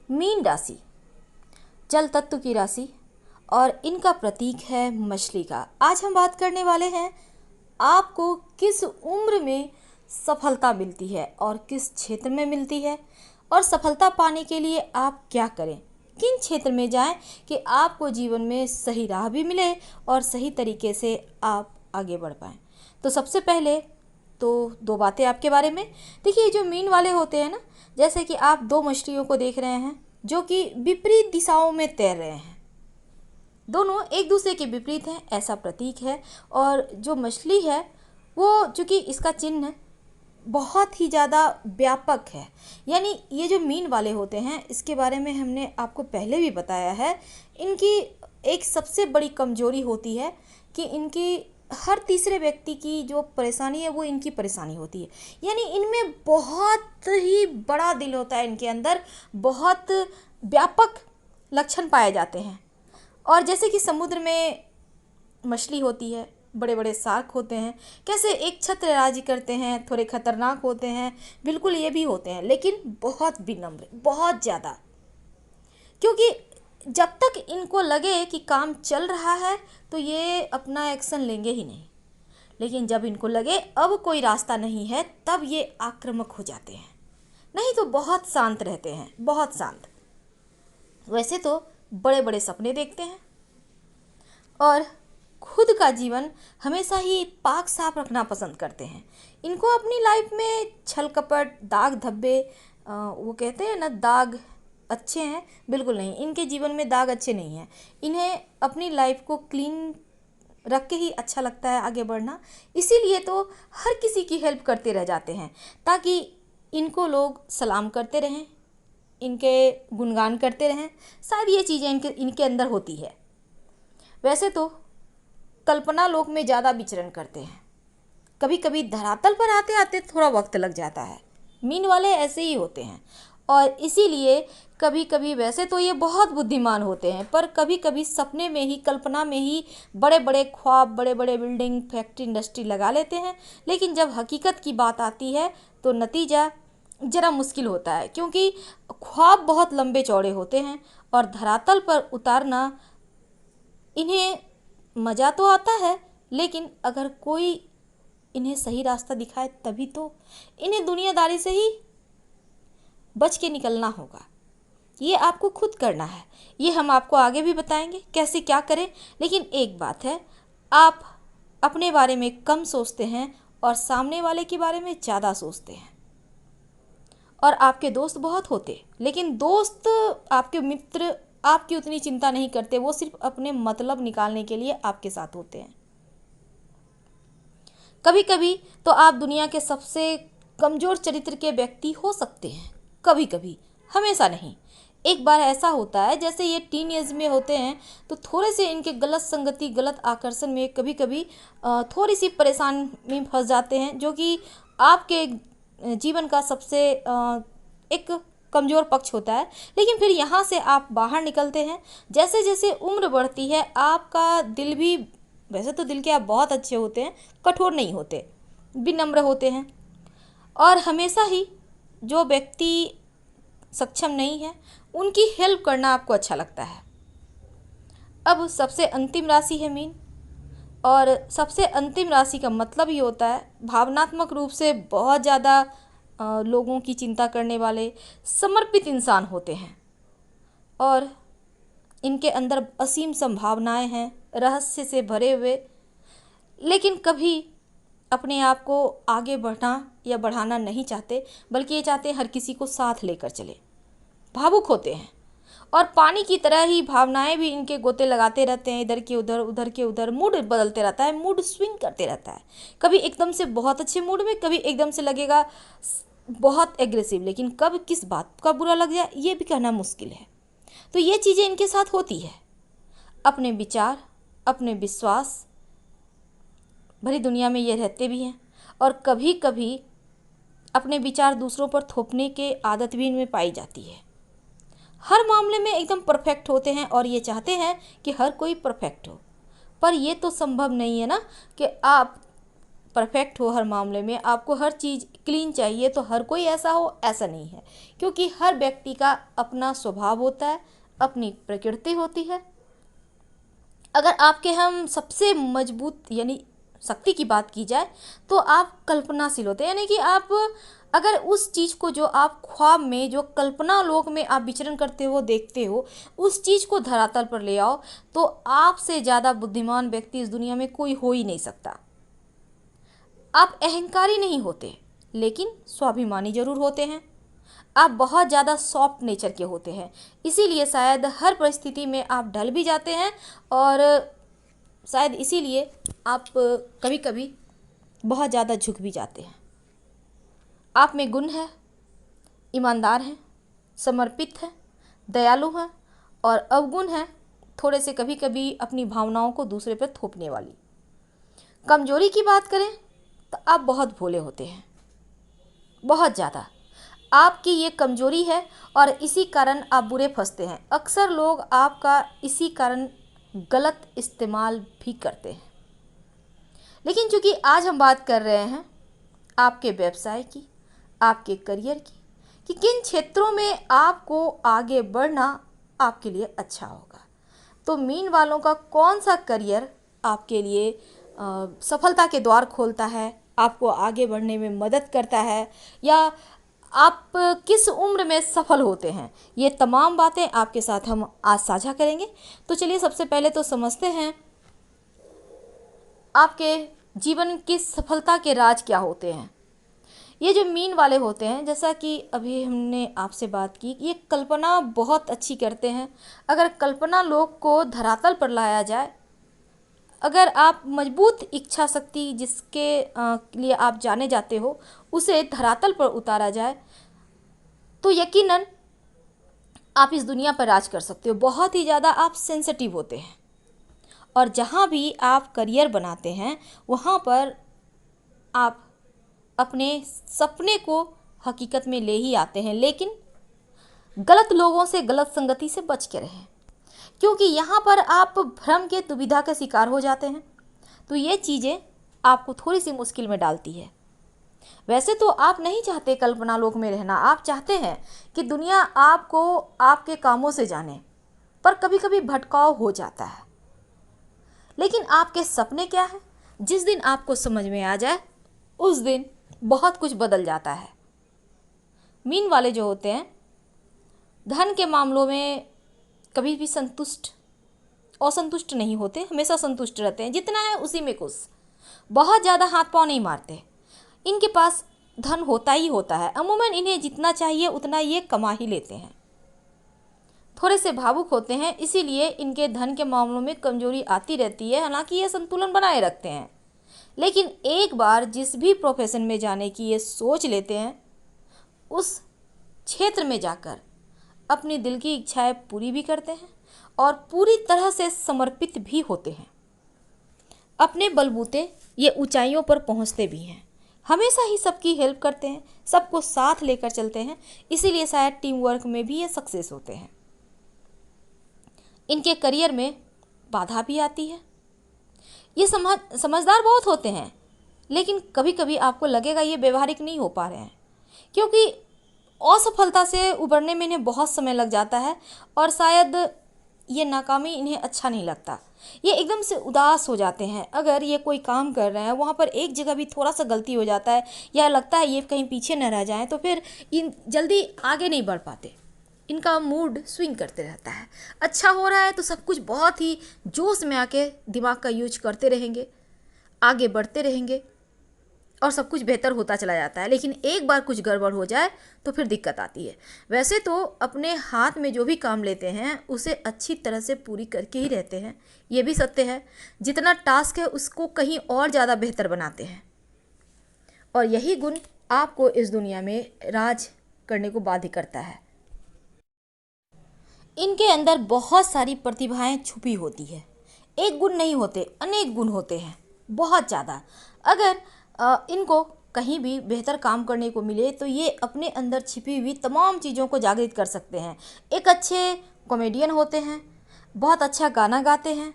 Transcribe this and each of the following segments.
Mean राशि जल तत्व की राशि और इनका प्रतीक है मछली का। आज हम बात करने वाले हैं आपको किस उम्र में सफलता मिलती है और किस क्षेत्र में मिलती है, और सफलता पाने के लिए आप क्या करें, किन क्षेत्र में जाएं कि आपको जीवन में सही राह भी मिले और सही तरीके से आप आगे बढ़ पाएं। तो सबसे पहले तो दो बातें आपके बारे में। देखिए, जो मीन वाले होते हैं ना, जैसे कि आप दो मछलियों को देख रहे हैं जो कि विपरीत दिशाओं में तैर रहे हैं, दोनों एक दूसरे के विपरीत हैं, ऐसा प्रतीक है। और जो मछली है वो, चूँकि इसका चिन्ह बहुत ही ज़्यादा व्यापक है, यानी ये जो मीन वाले होते हैं इसके बारे में हमने आपको पहले भी बताया है। इनकी एक सबसे बड़ी कमजोरी होती है कि इनकी हर तीसरे व्यक्ति की जो परेशानी है वो इनकी परेशानी होती है, यानी इनमें बहुत ही बड़ा दिल होता है, इनके अंदर बहुत व्यापक लक्षण पाए जाते हैं। और जैसे कि समुद्र में मछली होती है, बड़े बड़े शार्क होते हैं, कैसे एक छत्र राजी करते हैं, थोड़े खतरनाक होते हैं, बिल्कुल ये भी होते हैं, लेकिन बहुत विनम्र, बहुत ज़्यादा। क्योंकि जब तक इनको लगे कि काम चल रहा है तो ये अपना एक्शन लेंगे ही नहीं, लेकिन जब इनको लगे अब कोई रास्ता नहीं है तब ये आक्रामक हो जाते हैं, नहीं तो बहुत शांत रहते हैं, बहुत शांत। वैसे तो बड़े बड़े सपने देखते हैं और खुद का जीवन हमेशा ही पाक साफ रखना पसंद करते हैं। इनको अपनी लाइफ में छल कपट, दाग धब्बे, वो कहते हैं ना दाग अच्छे हैं, बिल्कुल नहीं, इनके जीवन में दाग अच्छे नहीं हैं। इन्हें अपनी लाइफ को क्लीन रख के ही अच्छा लगता है आगे बढ़ना, इसीलिए तो हर किसी की हेल्प करते रह जाते हैं ताकि इनको लोग सलाम करते रहें, इनके गुणगान करते रहें। शायद ये चीज़ें इनके अंदर होती है। वैसे तो कल्पना लोक में ज़्यादा विचरण करते हैं, कभी कभी धरातल पर आते आते थोड़ा वक्त लग जाता है। मीन वाले ऐसे ही होते हैं और इसीलिए कभी कभी, वैसे तो ये बहुत बुद्धिमान होते हैं, पर कभी कभी सपने में ही, कल्पना में ही बड़े बड़े ख्वाब, बड़े बड़े बिल्डिंग, फैक्ट्री, इंडस्ट्री लगा लेते हैं, लेकिन जब हकीकत की बात आती है तो नतीजा ज़रा मुश्किल होता है, क्योंकि ख्वाब बहुत लंबे चौड़े होते हैं और धरातल पर उतारना इन्हें मज़ा तो आता है, लेकिन अगर कोई इन्हें सही रास्ता दिखाए तभी तो। इन्हें दुनियादारी से ही बच के निकलना होगा, ये आपको खुद करना है। ये हम आपको आगे भी बताएंगे कैसे क्या करें, लेकिन एक बात है, आप अपने बारे में कम सोचते हैं और सामने वाले के बारे में ज़्यादा सोचते हैं। और आपके दोस्त बहुत होते, लेकिन दोस्त, आपके मित्र आपकी उतनी चिंता नहीं करते, वो सिर्फ अपने मतलब निकालने के लिए आपके साथ होते हैं। कभी कभी तो आप दुनिया के सबसे कमज़ोर चरित्र के व्यक्ति हो सकते हैं, कभी कभी, हमेशा नहीं। एक बार ऐसा होता है, जैसे ये टीन एज में होते हैं तो थोड़े से इनके गलत संगति, गलत आकर्षण में कभी कभी थोड़ी सी परेशानी में फंस जाते हैं, जो कि आपके जीवन का सबसे एक कमज़ोर पक्ष होता है। लेकिन फिर यहाँ से आप बाहर निकलते हैं। जैसे जैसे उम्र बढ़ती है आपका दिल भी, वैसे तो दिल के आप बहुत अच्छे होते हैं, कठोर नहीं होते, विनम्र होते हैं, और हमेशा ही जो व्यक्ति सक्षम नहीं है उनकी हेल्प करना आपको अच्छा लगता है। अब सबसे अंतिम राशि है मीन, और सबसे अंतिम राशि का मतलब ये होता है भावनात्मक रूप से बहुत ज़्यादा लोगों की चिंता करने वाले, समर्पित इंसान होते हैं, और इनके अंदर असीम संभावनाएं हैं, रहस्य से भरे हुए, लेकिन कभी अपने आप को आगे बढ़ना या बढ़ाना नहीं चाहते, बल्कि ये चाहते हैं हर किसी को साथ लेकर चले। भावुक होते हैं और पानी की तरह ही भावनाएं भी इनके गोते लगाते रहते हैं, इधर के उधर, उधर के उधर, मूड बदलते रहता है, मूड स्विंग करते रहता है। कभी एकदम से बहुत अच्छे मूड में, कभी एकदम से लगेगा बहुत एग्रेसिव, लेकिन कब किस बात का बुरा लग जाए ये भी कहना मुश्किल है। तो ये चीज़ें इनके साथ होती है। अपने विचार, अपने विश्वास भरी दुनिया में ये रहते भी हैं, और कभी कभी अपने विचार दूसरों पर थोपने के आदत भी इनमें पाई जाती है। हर मामले में एकदम परफेक्ट होते हैं और ये चाहते हैं कि हर कोई परफेक्ट हो, पर ये तो संभव नहीं है ना कि आप परफेक्ट हो हर मामले में। आपको हर चीज़ क्लीन चाहिए तो हर कोई ऐसा हो, ऐसा नहीं है, क्योंकि हर व्यक्ति का अपना स्वभाव होता है, अपनी प्रकृति होती है। अगर आपके हम सबसे मजबूत यानी शक्ति की बात की जाए तो आप कल्पनाशील होते हैं, यानी कि आप अगर उस चीज़ को जो आप ख्वाब में, जो कल्पना लोक में आप विचरण करते हो, देखते हो, उस चीज़ को धरातल पर ले आओ तो आपसे ज़्यादा बुद्धिमान व्यक्ति इस दुनिया में कोई हो ही नहीं सकता। आप अहंकारी नहीं होते, लेकिन स्वाभिमानी जरूर होते हैं। आप बहुत ज़्यादा सॉफ्ट नेचर के होते हैं, इसीलिए शायद हर परिस्थिति में आप ढल भी जाते हैं, और शायद इसीलिए आप कभी कभी बहुत ज़्यादा झुक भी जाते हैं। आप में गुण है, ईमानदार हैं, समर्पित हैं, दयालु हैं, और अवगुण हैं थोड़े से कभी कभी अपनी भावनाओं को दूसरे पर थोपने वाली। कमजोरी की बात करें तो आप बहुत भोले होते हैं, बहुत ज़्यादा। आपकी ये कमजोरी है और इसी कारण आप बुरे फंसते हैं। अक्सर लोग आपका इसी कारण गलत इस्तेमाल भी करते हैं। लेकिन चूंकि आज हम बात कर रहे हैं आपके व्यवसाय की, आपके करियर की, कि किन क्षेत्रों में आपको आगे बढ़ना आपके लिए अच्छा होगा, तो मीन वालों का कौन सा करियर आपके लिए सफलता के द्वार खोलता है, आपको आगे बढ़ने में मदद करता है, या आप किस उम्र में सफल होते हैं, ये तमाम बातें आपके साथ हम आज साझा करेंगे। तो चलिए सबसे पहले तो समझते हैं आपके जीवन की सफलता के राज क्या होते हैं। ये जो मीन वाले होते हैं, जैसा कि अभी हमने आपसे बात की, ये कल्पना बहुत अच्छी करते हैं। अगर कल्पना लोग को धरातल पर लाया जाए, अगर आप मजबूत इच्छा शक्ति जिसके लिए आप जाने जाते हो उसे धरातल पर उतारा जाए, तो यकीनन आप इस दुनिया पर राज कर सकते हो। बहुत ही ज़्यादा आप सेंसिटिव होते हैं, और जहाँ भी आप करियर बनाते हैं वहाँ पर आप अपने सपने को हकीकत में ले ही आते हैं, लेकिन गलत लोगों से, गलत संगति से बच के रहें, क्योंकि यहाँ पर आप भ्रम के दुविधा का शिकार हो जाते हैं। तो ये चीज़ें आपको थोड़ी सी मुश्किल में डालती है। वैसे तो आप नहीं चाहते कल्पना लोक में रहना, आप चाहते हैं कि दुनिया आपको आपके कामों से जाने, पर कभी कभी भटकाव हो जाता है। लेकिन आपके सपने क्या हैं, जिस दिन आपको समझ में आ जाए उस दिन बहुत कुछ बदल जाता है। मीन वाले जो होते हैं धन के मामलों में कभी भी असंतुष्ट नहीं होते, हमेशा संतुष्ट रहते हैं, जितना है उसी में खुश, बहुत ज़्यादा हाथ पांव नहीं मारते। इनके पास धन होता ही होता है, अमूमन इन्हें जितना चाहिए उतना ये कमा ही लेते हैं। थोड़े से भावुक होते हैं, इसीलिए इनके धन के मामलों में कमजोरी आती रहती है। हालांकि ये संतुलन बनाए रखते हैं, लेकिन एक बार जिस भी प्रोफेशन में जाने की ये सोच लेते हैं, उस क्षेत्र में जाकर अपनी दिल की इच्छाएं पूरी भी करते हैं और पूरी तरह से समर्पित भी होते हैं। अपने बलबूते ये ऊंचाइयों पर पहुंचते भी हैं, हमेशा ही सबकी हेल्प करते हैं, सबको साथ लेकर चलते हैं, इसीलिए शायद टीम वर्क में भी ये सक्सेस होते हैं। इनके करियर में बाधा भी आती है। ये समझदार बहुत होते हैं, लेकिन कभी कभी आपको लगेगा ये व्यवहारिक नहीं हो पा रहे हैं, क्योंकि असफलता से उबरने में इन्हें बहुत समय लग जाता है, और शायद ये नाकामी इन्हें अच्छा नहीं लगता। ये एकदम से उदास हो जाते हैं। अगर ये कोई काम कर रहे हैं, वहाँ पर एक जगह भी थोड़ा सा गलती हो जाता है या लगता है ये कहीं पीछे न रह जाएं, तो फिर इन जल्दी आगे नहीं बढ़ पाते। इनका मूड स्विंग करते रहता है। अच्छा हो रहा है तो सब कुछ बहुत ही जोश में आके दिमाग का यूज करते रहेंगे, आगे बढ़ते रहेंगे और सब कुछ बेहतर होता चला जाता है। लेकिन एक बार कुछ गड़बड़ हो जाए तो फिर दिक्कत आती है। वैसे तो अपने हाथ में जो भी काम लेते हैं उसे अच्छी तरह से पूरी करके ही रहते हैं, ये भी सत्य है। जितना टास्क है उसको कहीं और ज़्यादा बेहतर बनाते हैं, और यही गुण आपको इस दुनिया में राज करने को बाध्य करता है। इनके अंदर बहुत सारी प्रतिभाएं छुपी होती है। एक गुण नहीं होते, अनेक गुण होते हैं, बहुत ज़्यादा। अगर इनको कहीं भी बेहतर काम करने को मिले तो ये अपने अंदर छिपी हुई तमाम चीज़ों को जागृत कर सकते हैं। एक अच्छे कॉमेडियन होते हैं, बहुत अच्छा गाना गाते हैं,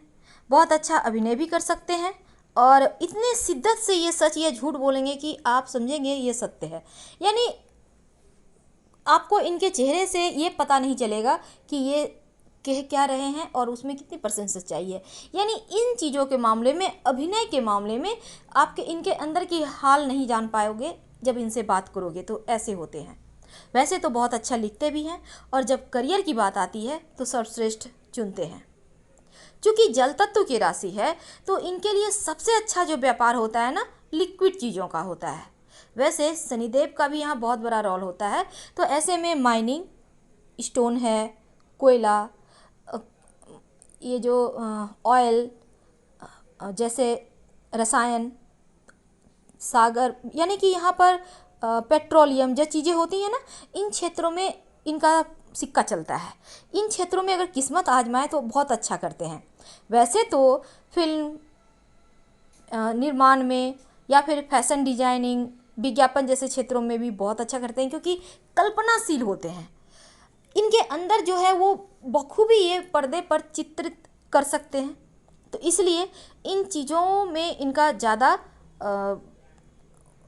बहुत अच्छा अभिनय भी कर सकते हैं, और इतने शिद्दत से ये सच या झूठ बोलेंगे कि आप समझेंगे ये सत्य है। यानी आपको इनके चेहरे से ये पता नहीं चलेगा कि ये कह क्या रहे हैं और उसमें कितनी परसेंट सच्चाई है। यानी इन चीज़ों के मामले में, अभिनय के मामले में आपके इनके अंदर की हाल नहीं जान पाओगे जब इनसे बात करोगे। तो ऐसे होते हैं। वैसे तो बहुत अच्छा लिखते भी हैं और जब करियर की बात आती है तो सर्वश्रेष्ठ चुनते हैं। चूँकि जल तत्व की राशि है तो इनके लिए सबसे अच्छा जो व्यापार होता है ना, लिक्विड चीज़ों का होता है। वैसे शनिदेव का भी यहाँ बहुत बड़ा रोल होता है। तो ऐसे में माइनिंग, स्टोन है, कोयला, ये जो ऑयल, जैसे रसायन, सागर, यानी कि यहाँ पर पेट्रोलियम जो चीज़ें होती हैं ना, इन क्षेत्रों में इनका सिक्का चलता है। इन क्षेत्रों में अगर किस्मत आजमाए तो बहुत अच्छा करते हैं। वैसे तो फिल्म निर्माण में या फिर फैशन डिजाइनिंग, विज्ञापन जैसे क्षेत्रों में भी बहुत अच्छा करते हैं, क्योंकि कल्पनाशील होते हैं। इनके अंदर जो है वो बखूबी ये पर्दे पर चित्रित कर सकते हैं। तो इसलिए इन चीज़ों में इनका ज़्यादा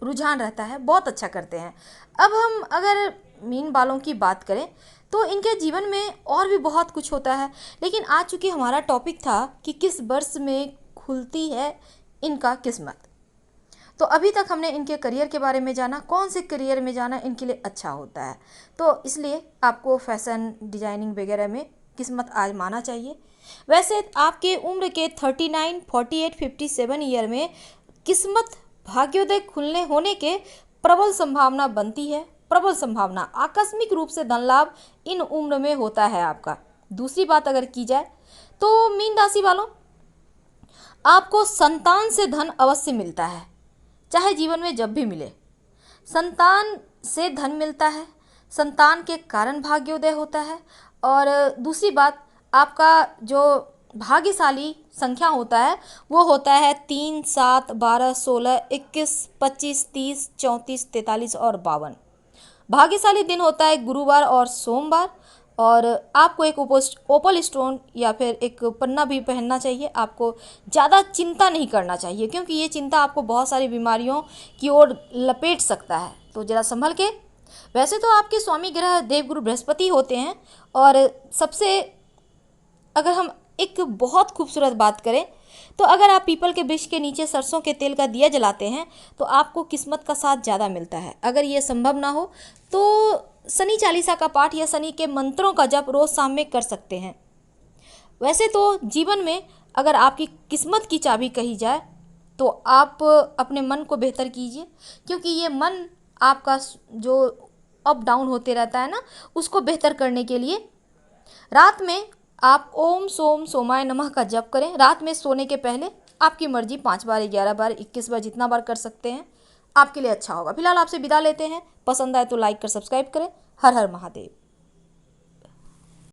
रुझान रहता है, बहुत अच्छा करते हैं। अब हम अगर मीन बालों की बात करें तो इनके जीवन में और भी बहुत कुछ होता है, लेकिन आज चूँकि हमारा टॉपिक था कि किस वर्ष में खुलती है इनका किस्मत, तो अभी तक हमने इनके करियर के बारे में जाना, कौन से करियर में जाना इनके लिए अच्छा होता है। तो इसलिए आपको फैशन डिजाइनिंग वगैरह में किस्मत आजमाना चाहिए। वैसे आपके उम्र के 39, 48, 57 ईयर में किस्मत भाग्योदय खुलने होने के प्रबल संभावना बनती है। प्रबल संभावना, आकस्मिक रूप से धन लाभ इन उम्र में होता है आपका। दूसरी बात अगर की जाए तो मीन राशि वालों, आपको संतान से धन अवश्य मिलता है, चाहे जीवन में जब भी मिले। संतान से धन मिलता है, संतान के कारण भाग्योदय होता है। और दूसरी बात, आपका जो भाग्यशाली संख्या होता है वो होता है 3, 7, 12, 16, 21, 25, 30, 34, 43 और 52। भाग्यशाली दिन होता है गुरुवार और सोमवार। और आपको एक ओपल स्टोन या फिर एक पन्ना भी पहनना चाहिए। आपको ज़्यादा चिंता नहीं करना चाहिए, क्योंकि ये चिंता आपको बहुत सारी बीमारियों की ओर लपेट सकता है, तो ज़रा संभल के। वैसे तो आपके स्वामी ग्रह देवगुरु बृहस्पति होते हैं। और सबसे अगर हम एक बहुत खूबसूरत बात करें तो अगर आप पीपल के वृक्ष के नीचे सरसों के तेल का दिया जलाते हैं तो आपको किस्मत का साथ ज़्यादा मिलता है। अगर ये संभव ना हो तो शनि चालीसा का पाठ या शनि के मंत्रों का जप रोज़ शाम में कर सकते हैं। वैसे तो जीवन में अगर आपकी किस्मत की चाबी कही जाए तो आप अपने मन को बेहतर कीजिए, क्योंकि ये मन आपका जो अप डाउन होते रहता है ना, उसको बेहतर करने के लिए रात में आप ओम सोम सोमाय नमः का जप करें। रात में सोने के पहले आपकी मर्जी 5 बार, 11 बार, 21 बार, जितना बार कर सकते हैं, आपके लिए अच्छा होगा। फिलहाल आपसे विदा लेते हैं। पसंद आए तो लाइक कर सब्सक्राइब करें। हर हर महादेव।